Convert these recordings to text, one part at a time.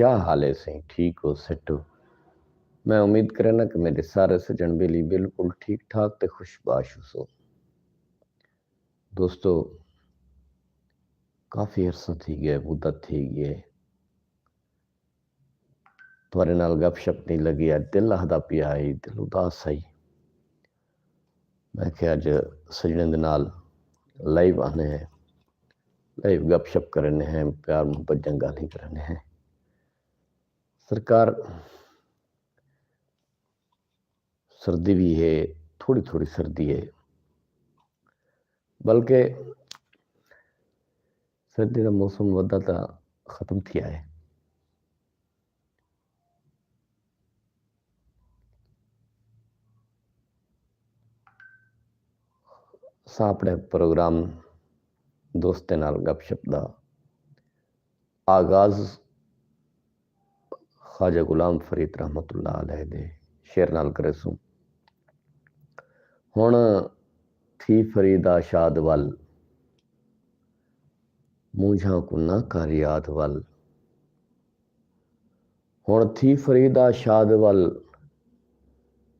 क्या हाल है सही? ठीक हो? सेट हो? मैं उम्मीद करे ना कि मेरे सारे सजन बेली बिल्कुल ठीक ठाक ते खुशबाश हो। दोस्तों, काफ़ी अरसा थी गया, मुद्दत थी गए थोड़े नाल गपशप नहीं लगी। अज दिल आखदा पिया आई, दिल उदास आई। मैं क्या अज सजने दे नाल लाइव आने हैं, लाइव गपशप करने हैं, प्यार मुहब्बत जंगाली करने हैं। सरकार सर्दी भी है, थोड़ी थोड़ी सर्दी है, बल्कि सर्दी का मौसम वधा तो खत्म थिया है। असां अपने प्रोग्राम दोस्तें नाल गपशप दा आगाज़ ख्वाजा गुलाम फरीद रहमतुल्लाह अलैह दे शेर नाल करे सूं। हुण थी फरीदा शाद वल, मूंझां को ना कर याद वल। हुण थी फरीदा शाद वल,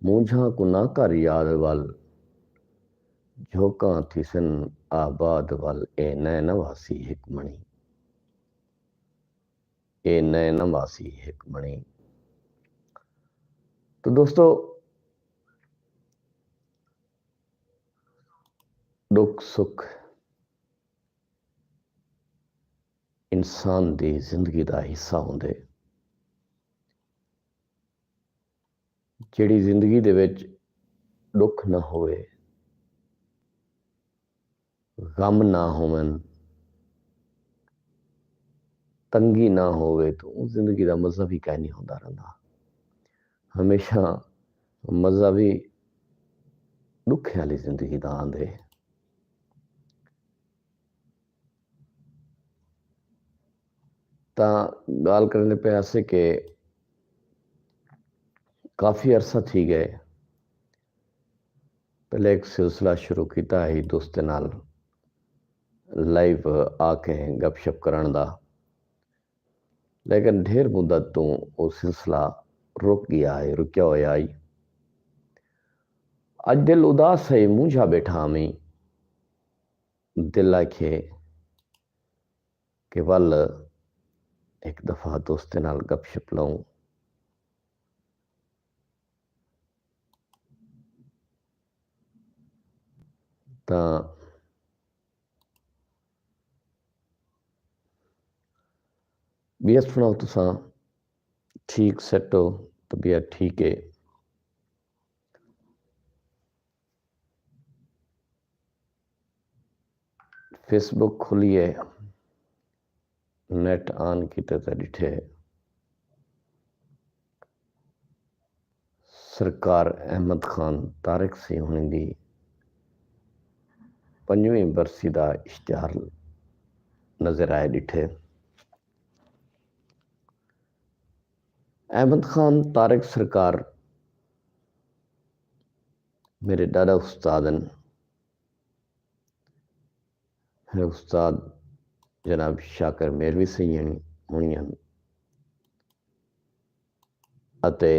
मूंझां को ना कर याद वल। झोंकां थिसन आबाद वल, ए नैन वासी हिक मणी, ए नैन वासी हिक मणी। तो दोस्तों, दुख सुख इंसान दी जिंदगी दा हिस्सा होंदे। जिहड़ी जिंदगी दे विच दुख ना होवे, गम ना होवन, तंगी ना होवे, तो उस जिंदगी का मजा भी कहीं नहीं होता रहा। हमेशा मजा भी दुख वाली जिंदगी का आंदे। गाल करने पे ऐसे के काफ़ी अरसा थी गए पहले एक सिलसिला शुरू किया है दोस्तें नाल लाइव आके गपशप करन दा, लेकिन ढेर मुद्दत तो वो सिलसिला रुक गया है, रुकया होया आई। अज दिल उदास है, मूंझा बैठा मैं, दिल आखे कि वल एक दफ़ा दोस्तें नाल गपशप लाऊं। तो बीएस सुनाओ तुसा ठीक सेट हो? तबीयत ठीक है? फेसबुक खोलिए, नेट ऑन किते तो डिठे सरकार अहमद खान तारिक सिंह होने दी 5वीं बरसी का इश्तिहार नजर आए डिठे। अहमद खान तारिक सरकार मेरे दादा उस्तादन, मेरे उस्ताद जनाब शाकर मेरवी सिंह होनी अते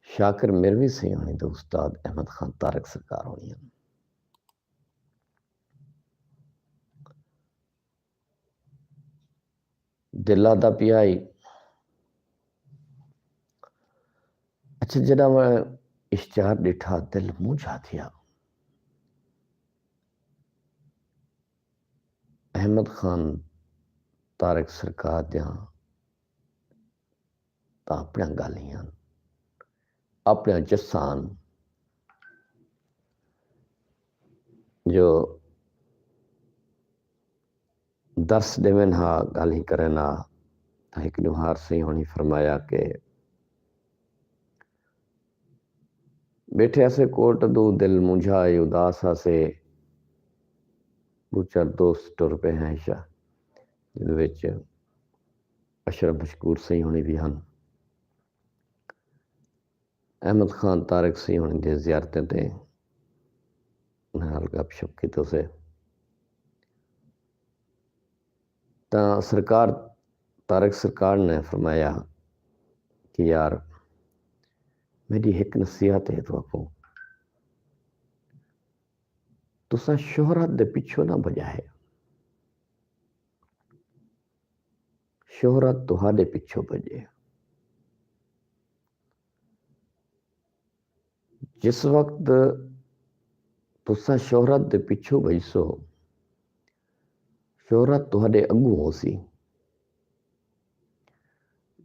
शाकर मेरवी सिंह होनी तो उस्ताद अहमद खान तारिक सरकार होनी। दिला दा पियाई अच्छा जरा मैं इश्तिहार डिठा दिल मूंझा थिया। अहमद खान तारिक सरकार दियां तां अपनियां गालियां, अपने जस्सान जो दर्स देवन हा गाली करें ना। एक नुहार सिंह होनी फरमाया कि बैठे ऐसे कोट दो दिल मुंझाए उदास से दो चार दोस्त टुर पे हैं शाह, जिद अशरफ मशकूर सिंह होनी भी हैं, अहमद खान तारिक सिंह होनी दे जियारतें ते नाल गपशप की तो से तो सरकार तारक सरकार ने फरमाया कि यार मेरी एक नसीहत है तो आपको, तुसा शोहरत दे पिछो ना भजाए, शोहरत तुहाडे पिछो भजे। जिस वक्त तुसा शोहरत दे पिछो भजसो, शोहरत तुहाडे अगू होसी।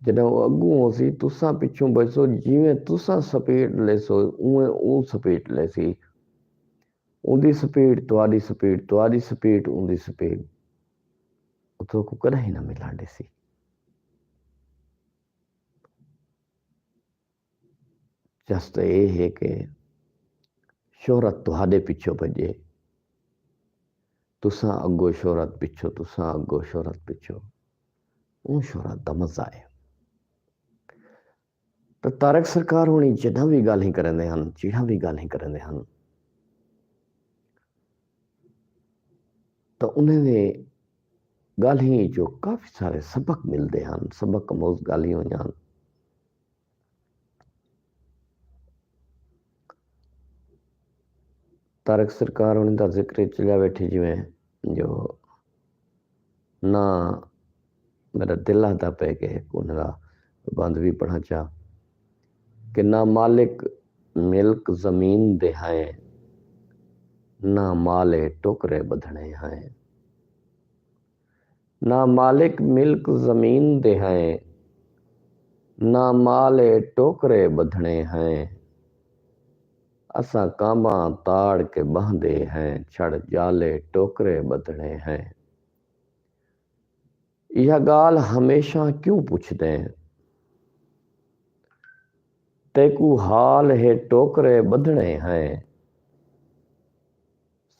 जॾहिं वो अगू होसी तुसा पिछों भजसो, जिवें तुसा स्पीड लेसो उवें ऊ स्पीड लेसी। उंदी स्पीड तुहाडी स्पीड, तुहाडी स्पीड उंदी स्पीड, उतो को कदहीं ना मिलण ॾिसी। जस्ट ये है कि शोहरत तुहाडे पिछो भजे, तुसा अगो शोहरत पिछो, तुसा अगो शोहरत पिछो, ऊ शोहरत दा मजा है। तो तारक सरकार होनी जॾहिं भी गाल्हिं करंदे हन, जहिड़ा भी गाल्हिं करंदे हन, तो उन्हें गाल्हिं जो काफ़ी सारे सबक मिलते हैं, सबक अमूज़ गाल्हियूं हुजनि। तारक सरकार होनी का जिक्र चलिया बैठी जिमें जो ना मेरा दिल आता पे के उनका बंद भी पढ़ा चाह कि ना मालिक मिल्क ज़मीन दे हैं, ना माले टोकरे बधने हैं। ना मालिक मिल्क ज़मीन दे हैं, ना माले टोकरे बधने हैं। असा कांबा ताड़ के बहदे हैं, छड़ जाले टोकरे बधने हैं। यह गाल हमेशा क्यों पूछते हैं, तेकू हाल है टोकरे बधने हैं।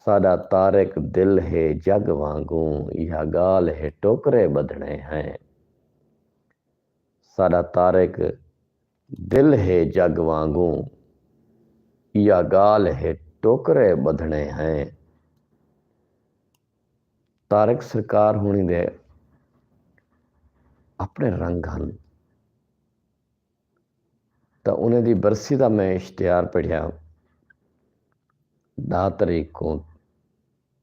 साडा तारक दिल है जग वांगू, यह गाल है टोकरे बधने हैं। साडा तारक दिल है जग वांगू, यह गाल है टोकरे बधने हैं। तारक सरकार होनी दे अपने रंग हन। तो उन्हें दी बरसी का मैं इश्तिहार पढ़िया 10 तारीख को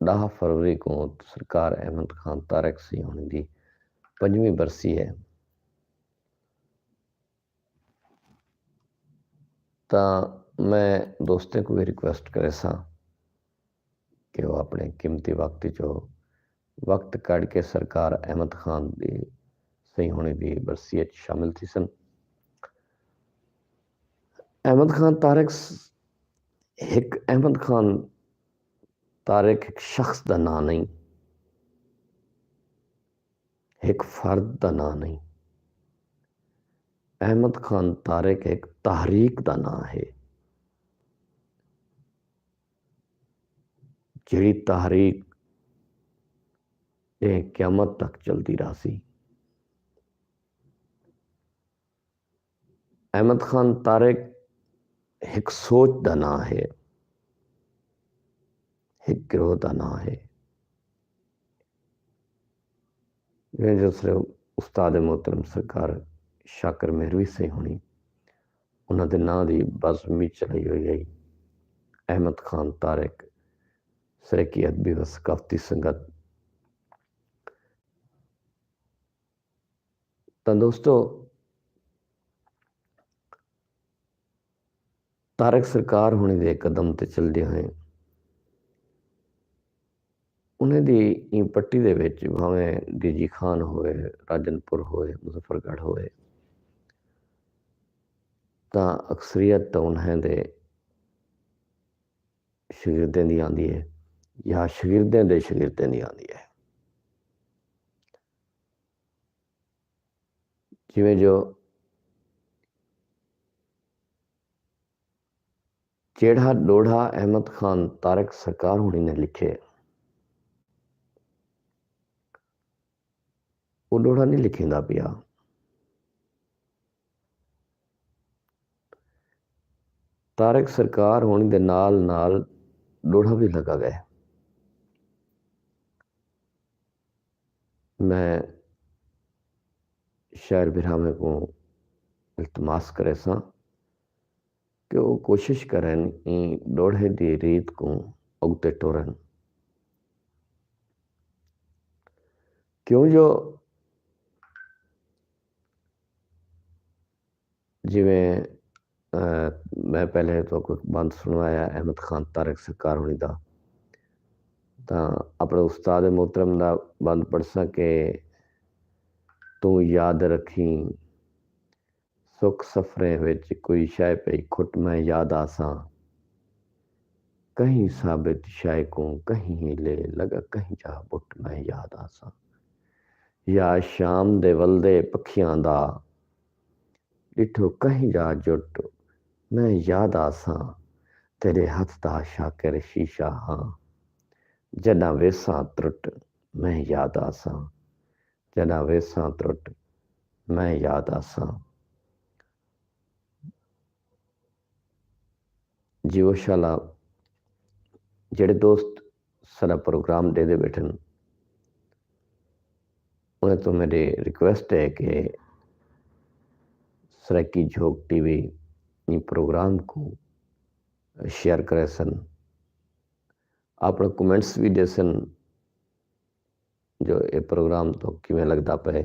10 फरवरी को सरकार अहमद खान तारक सिंह होनी दी 5वीं बरसी है। तो मैं दोस्तों को भी रिक्वेस्ट करे सा कि वो अपने कीमती वक्त जो वक्त कड़ के सरकार अहमद खान दी सही होने दी बरसी शामिल थी सन। अहमद खान तारक एक अहमद खान तारक एक शख्स का ना नहीं, एक फर्द का ना नहीं। अहमद खान तारक एक तहरीक का ना है, जिहड़ी तहरीक क़यामत तक चलती रही। अहमद खान तारक एक सोच का ना है, एक गिरोह का ना है। जो उस्ताद मोहतरम सरकार शाकर मेहरवी से होनी उन्होंने नाँ की बज़मी चलाई हुई है अहमद खान तारक सरेकी अदबी व सकाफती संगत। तो दोस्तों तारक सरकार होने दे कदम ते चलते हुए उन्हें दी पट्टी दे विच भावें डीजी खान होए, राजनपुर होए, मुजफ्फरगढ़ होए, तो अक्सरियत तो उन्हें दे शागिर्दें दी आंदी है या शागिर्दें दे शागिर्दें दी आंदी है। जिवें जो जेड़ा डोढ़ा अहमद खान तारक सरकार होनी ने लिखे, वो डोढ़ा नहीं लिखिंदा पिया। तारक सरकार होने दे नाल नाल डोढ़ा भी लगा गया। मैं शायर बिरामे को इल्तमास करे सा कि वो कोशिश करन दोड़े दी रीत को अगते टोरन, क्यों जो जिमें मैं पहले तो कोई बंद सुनवाया अहमद खान तारक सरकार होनी दा अपने उस्ताद मोहतरम दा बंद पढ़ सके। तू याद रखी सुख सफरे विच कोई शाय पई खुट मैं याद आसा, कहीं साबित शाय को कहीं हिले लगा कहीं जा बुट मैं याद आसा। या शाम दे वलदे पखियां दा डिठो कहीं जा जुट मैं याद आसा, तेरे हथ दा शाकर शीशा हाँ, जदा वेसा त्रुट मैं याद आसा, जदा वेसा त्रुट मैं याद आसा। जीवशाला जेड़े दोस्त सारा प्रोग्राम दे बैठन, उन्हें तो मेरी रिक्वेस्ट है कि सराकी झोंक टीवी इन प्रोग्राम को शेयर करे सन, अपने कमेंट्स भी दे सन जो ये प्रोग्राम तो किमें लगता पे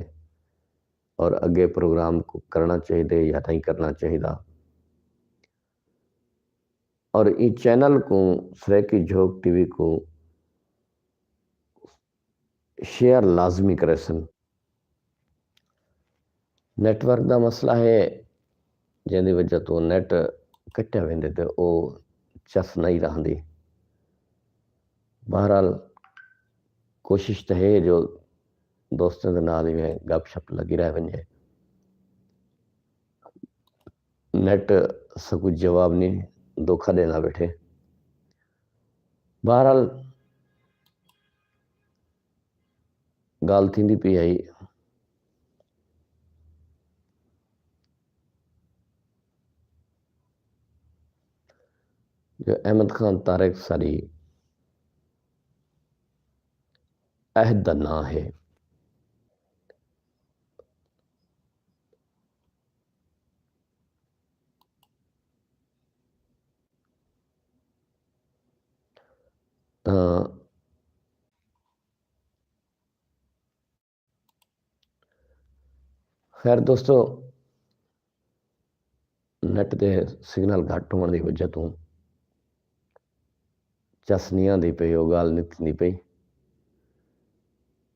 और अगे प्रोग्राम को करना चाहिए या नहीं करना चाहिए। और इस चैनल को सराकी झोंक टीवी को शेयर लाजमी करे सन। नेटवर्क का मसला है जिंदी वजह तो नेट कट्टिया वेंदे ते वो चस नहीं रही। बहरहाल कोशिश तो है जो दोस्तों के नाल में गपशप लगी रह वजे। नेट सब जवाब नहीं धोखा देना बैठे। बहरहाल गाल थी पी आई जो अहमद खान तारक सारी अहद का ना है। खैर दोस्तों, नेट के सिग्नल घट होने की वजह तो चस नहीं आती पई, वो गाल नहीं थी पई।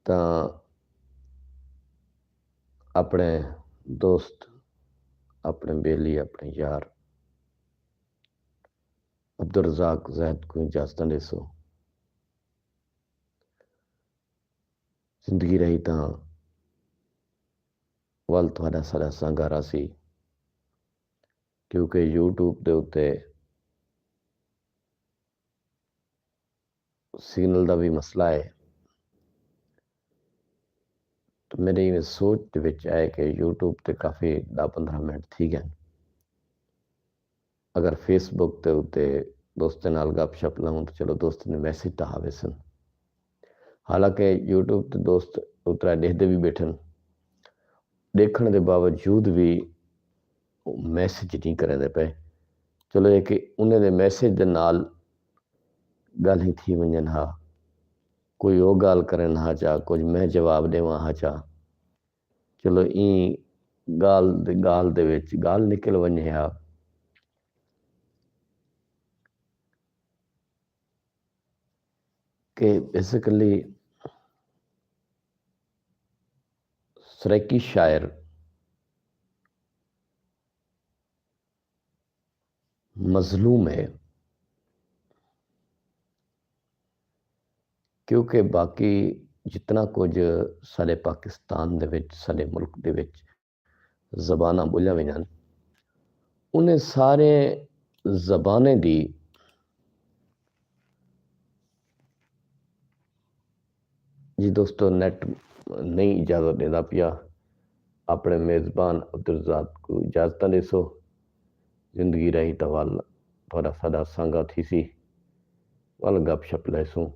तो अपने दोस्त अपने बेली अपने यार अब्दुल रज़ाक ज़ैद को इजाजत देसो। जिंदगी रही तो वल थोड़ा सारा संगारा सी, क्योंकि यूट्यूब के उत्ते सिग्नल का भी मसला है। तो मेरी सोच विच है कि यूट्यूब ते काफ़ी 10-15 मिनट थी गए। अगर फेसबुक के उत्ते दोस्तों नाल गपशप लाऊं तो चलो दोस्त ने मैसेज तो आवे सन। हालांकि यूट्यूब ते दोस्त उतरा देखते भी बैठन, देखने के बावजूद भी मैसेज नहीं करेंदे पे। चलो ये कि उन्हें मैसेज के नाल गल ही थी वजन हा, कोई वो गाल करन हा चा, कुछ मैं जवाब देवा हा चा। चलो ई गाल दे विच गाल निकल वने हा। कि बेसिकली सराकी शायर मजलूम है, क्योंकि बाकी जितना कुछ सारे पाकिस्तान दे विच सारे मुल्क दे विच ज़बानां बोलियां वेंदियां उन्हें सारे ज़बानें दी जी दोस्तों नेट नहीं इजाज़त देता पिया। अपने मेज़बान अब्दुल रज़ाक को इजाज़त देसो। जिंदगी रही तो वल थोड़ा सादा संगा थी सी, वल गपशप लैसूं।